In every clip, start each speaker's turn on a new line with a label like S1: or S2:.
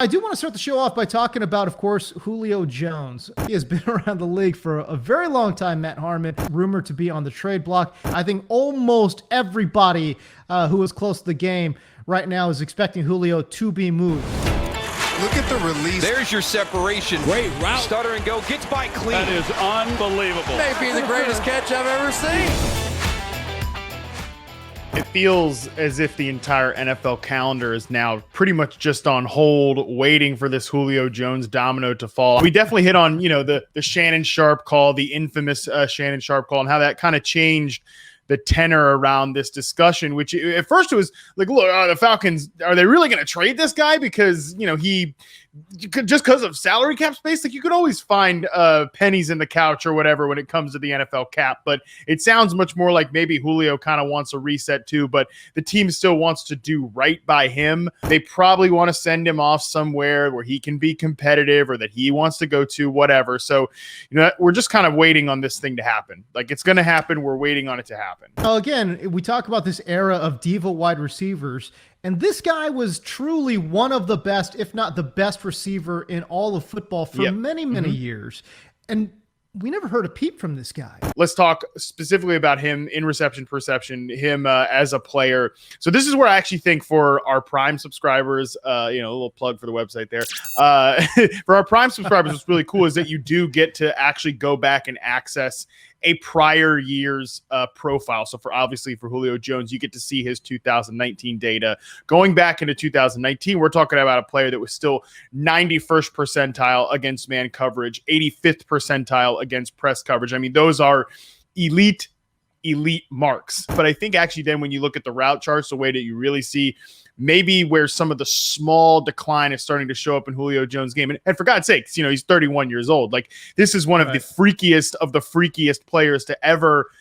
S1: I do want to start the show off by talking about, of course, Julio Jones. He has been around the league for a very long time, Matt Harmon, rumored to be on the trade block. I think almost everybody who is close to the game right now is expecting Julio to be moved.
S2: Look at the release.
S3: There's your separation.
S4: Great route.
S3: Stutter and go. Gets by clean.
S4: That is unbelievable.
S2: May be the greatest catch I've ever seen.
S5: It feels as if the entire NFL calendar is now pretty much just on hold, waiting for this Julio Jones domino to fall. We definitely hit on, the Shannon Sharpe call, the infamous Shannon Sharpe call, and how that kind of changed the tenor around this discussion, which at first it was like, look, the Falcons, are they really going to trade this guy? Because, he just because of salary cap space, like you could always find pennies in the couch or whatever when it comes to the NFL cap. But it sounds much more like maybe Julio kind of wants a reset too, but the team still wants to do right by him. They probably want to send him off somewhere where he can be competitive or that he wants to go to, whatever. So, we're just kind of waiting on this thing to happen. Like it's going to happen. We're waiting on it to happen.
S1: Well, again, we talk about this era of diva wide receivers, and this guy was truly one of the best, if not the best receiver in all of football for many years. And we never heard a peep from this guy.
S5: Let's talk specifically about him in reception perception, him as a player. So this is where I actually think for our Prime subscribers, a little plug for the website there. For our Prime subscribers, what's really cool is that you do get to actually go back and access a prior year's profile. So for Julio Jones, you get to see his 2019 data. Going back into 2019, we're talking about a player that was still 91st percentile against man coverage, 85th percentile against press coverage. I mean, those are elite marks. But I think actually then when you look at the route charts, the way that you really see maybe where some of the small decline is starting to show up in Julio Jones' game. And for God's sakes, he's 31 years old. Like this is one of the freakiest players to ever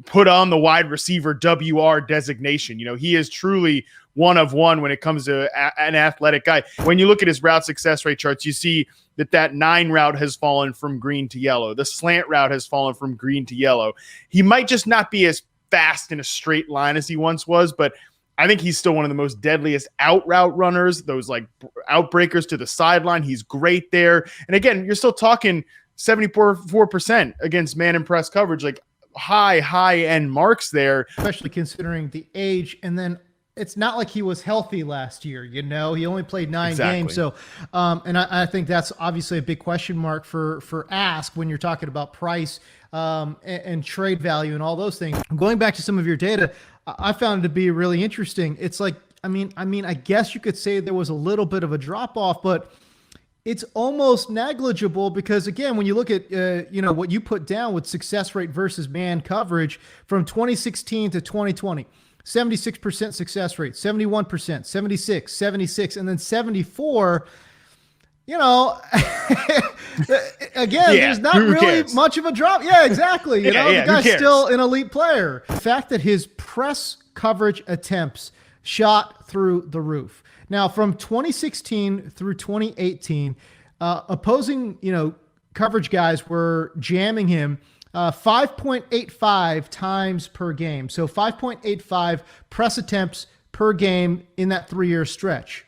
S5: put on the wide receiver WR designation. He is truly one of one when it comes to an athletic guy. When you look at his route success rate charts, you see that 9 route has fallen from green to yellow. The slant route has fallen from green to yellow. He might just not be as fast in a straight line as he once was, but I think he's still one of the most deadliest out route runners, those like outbreakers to the sideline. He's great there. And again, you're still talking 74% against man and press coverage, like high end marks there.
S1: Especially considering the age. And then it's not like he was healthy last year. He only played 9 games. So, and I think that's obviously a big question mark for ask when you're talking about price and trade value and all those things. Going back to some of your data, I found it to be really interesting. It's like, I guess you could say there was a little bit of a drop off, but it's almost negligible because again, when you look at, what you put down with success rate versus man coverage from 2016 to 2020, 76% success rate, 71%, 76, 76, and then 74, again, there's not really much of a drop. Yeah, exactly. The guy's still an elite player. The fact that his press coverage attempts shot through the roof. Now, from 2016 through 2018, opposing, coverage guys were jamming him 5.85 times per game. So 5.85 press attempts per game in that 3-year stretch.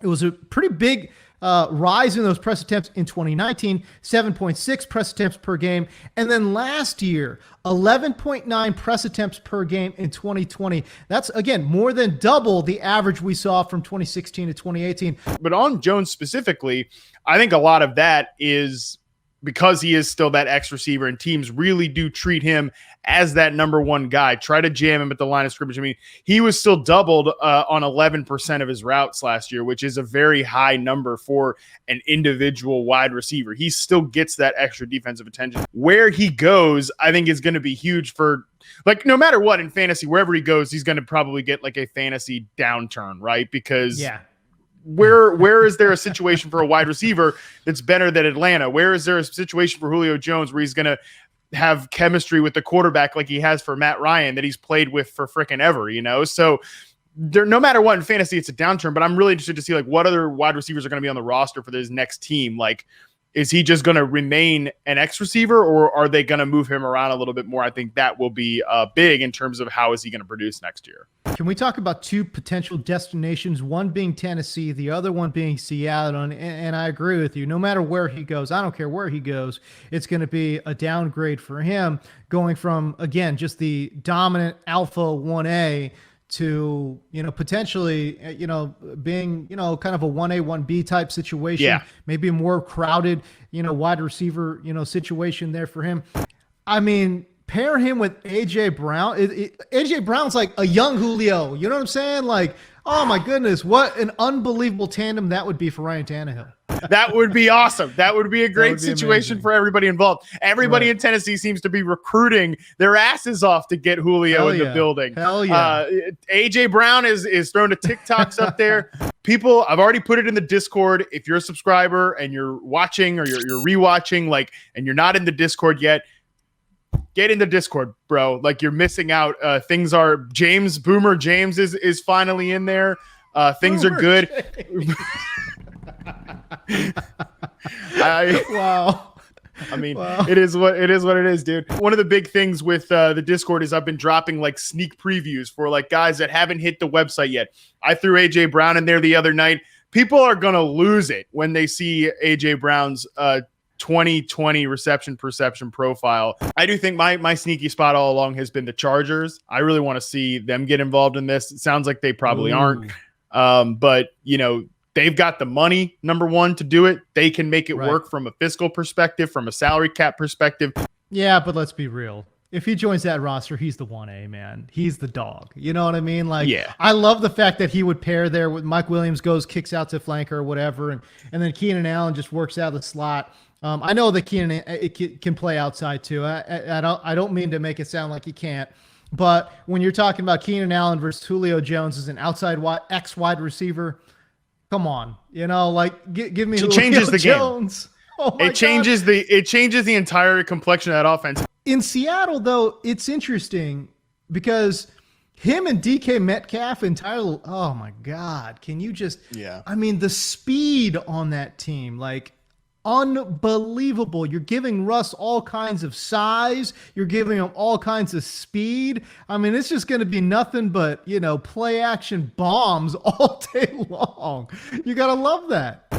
S1: It was a pretty big rise in those press attempts in 2019, 7.6 press attempts per game. And then last year, 11.9 press attempts per game in 2020. That's, again, more than double the average we saw from 2016 to 2018.
S5: But on Jones specifically, I think a lot of that is because he is still that X receiver and teams really do treat him as that number one guy, try to jam him at the line of scrimmage. I mean, he was still doubled on 11% of his routes last year, which is a very high number for an individual wide receiver. He still gets that extra defensive attention. Where he goes, I think is going to be huge for, like, no matter what in fantasy, wherever he goes, he's going to probably get like a fantasy downturn, right? Because where is there a situation for a wide receiver that's better than Atlanta? Where is there a situation for Julio Jones where he's going to have chemistry with the quarterback like he has for Matt Ryan that he's played with for frickin' ever, So no matter what in fantasy, it's a downturn, but I'm really interested to see like what other wide receivers are going to be on the roster for this next team. Like, Is he just going to remain an X receiver, or are they going to move him around a little bit more? I think that will be big in terms of how is he going to produce next year.
S1: Can we talk about two potential destinations, one being Tennessee, the other one being Seattle? And I agree with you. No matter where he goes, I don't care where he goes, it's going to be a downgrade for him, going from, again, just the dominant alpha 1A to, potentially, being, kind of a 1A, 1B type situation.
S5: Yeah.
S1: Maybe a more crowded, wide receiver, situation there for him. I mean, pair him with A.J. Brown. A.J. Brown's like a young Julio. You know what I'm saying? Like, oh my goodness, what an unbelievable tandem that would be for Ryan Tannehill.
S5: That would be awesome. That would be a great situation
S1: amazing
S5: for everybody involved. Everybody in Tennessee seemes to be recruiting their asses off to get Julio in the building.
S1: Hell yeah.
S5: A.J. Brown is throwing the TikToks up there. People, I've already put it in the Discord. If you're a subscriber and you're watching or you're rewatching, and you're not in the Discord yet, get in the Discord, bro. Like, you're missing out. Things are Boomer James is finally in there. Things are good.
S1: Wow.
S5: I mean, it is what it is, dude. One of the big things with the Discord is I've been dropping like sneak previews for like guys that haven't hit the website yet. I threw AJ Brown in there the other night. People are gonna lose it when they see AJ Brown's 2020 reception perception profile. I do think my sneaky spot all along has been the Chargers. I really want to see them get involved in this. It sounds like they probably aren't. But they've got the money, number one, to do it. They can make it work from a fiscal perspective, from a salary cap perspective.
S1: Yeah, but let's be real. If he joins that roster, he's the 1A, man. He's the dog. You know what I mean? Like,
S5: yeah.
S1: I love the fact that he would pair there with Mike Williams kicks out to flanker or whatever, and then Keenan Allen just works out the slot. I know that Keenan can play outside too. I don't mean to make it sound like he can't, but when you're talking about Keenan Allen versus Julio Jones as an outside wide receiver, come on, give me Julio Jones. Oh my
S5: God. Changes the entire complexion of that offense.
S1: In Seattle, though, it's interesting because him and DK Metcalf and Tyler, oh my God, can you just?
S5: Yeah.
S1: I mean, the speed on that team, like, unbelievable. You're giving Russ all kinds of size. You're giving him all kinds of speed. I mean, it's just going to be nothing but, play action bombs all day long. You got to love that.